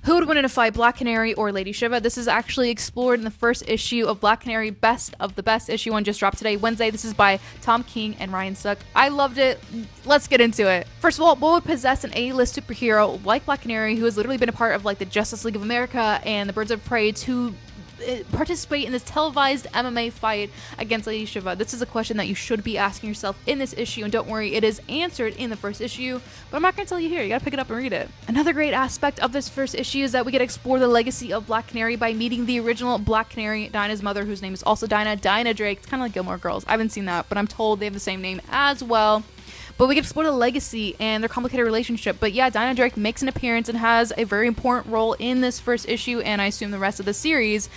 Who would win in a fight, Black Canary or Lady Shiva? This is actually explored in the first issue of Black Canary, Best of the Best. Issue 1 just dropped today, Wednesday. This is by Tom King and Ryan Sook. I loved it. Let's get into it. First of all, what would possess an A-list superhero like Black Canary, who has literally been a part of like the Justice League of America and the Birds of Prey, to participate in this televised MMA fight against Lady Shiva? This is a question that you should be asking yourself in this issue, and don't worry, it is answered in the first issue, but I'm not going to tell you here. You gotta pick it up and read it. Another great aspect of this first issue is that we get to explore the legacy of Black Canary by meeting the original Black Canary, Dinah's mother, whose name is also Dinah Drake. It's kind of like Gilmore Girls. I haven't seen that, but I'm told they have the same name as well. But we get to explore the legacy and their complicated relationship. But yeah, Dinah Drake makes an appearance and has a very important role in this first issue, and I assume the rest of the series.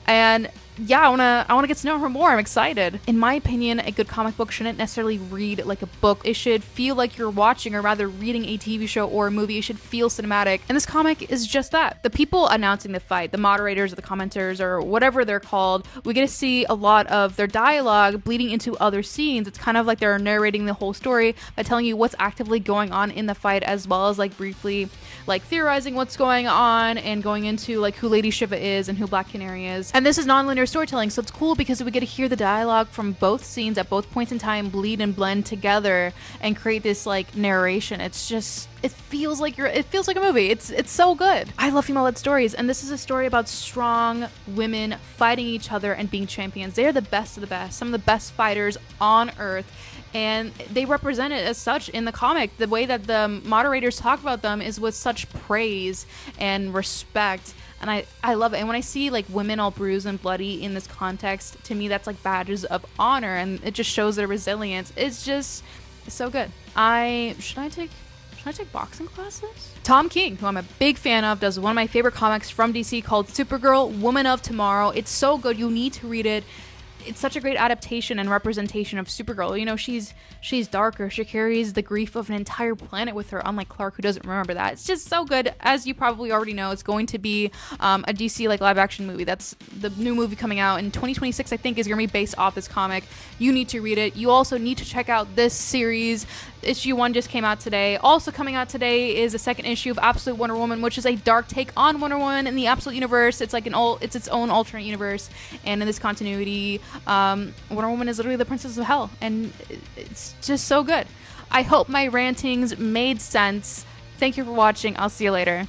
And yeah, I wanna get to know her more. I'm excited. In my opinion, a good comic book shouldn't necessarily read like a book. It should feel like you're watching, or rather reading, a TV show or a movie. It should feel cinematic. And this comic is just that. The people announcing the fight, the moderators or the commenters or whatever they're called, we get to see a lot of their dialogue bleeding into other scenes. It's kind of like they're narrating the whole story by telling you what's actively going on in the fight, as well as like briefly like theorizing what's going on and going into like who Lady Shiva is and who Black Canary is. And this is non-linear storytelling, so it's cool because we get to hear the dialogue from both scenes at both points in time bleed and blend together and create this like narration. It's just, it feels like a movie. It's so good. I love female-led stories, and this is a story about strong women fighting each other and being champions. They are the best of the best, some of the best fighters on earth, and they represent it as such in the comic. The way that the moderators talk about them is with such praise and respect, and I love it. And when I see like women all bruised and bloody in this context, to me that's like badges of honor, and it just shows their resilience. It's so good. Should I take boxing classes? Tom King, who I'm a big fan of, does one of my favorite comics from DC called Supergirl, Woman of Tomorrow. It's so good. You need to read it. It's such a great adaptation and representation of Supergirl. You know, she's darker. She carries the grief of an entire planet with her, unlike Clark, who doesn't remember that. It's just so good. As you probably already know, it's going to be a DC like live action movie. That's the new movie coming out in 2026, I think, is going to be based off this comic. You need to read it. You also need to check out this series. Issue 1 just came out today. Also coming out today is the second issue of Absolute Wonder Woman, which is a dark take on Wonder Woman in the Absolute universe. It's like it's its own alternate universe, and in this continuity, Wonder Woman is literally the princess of hell, and it's just so good. I hope my rantings made sense. Thank you for watching. I'll see you later.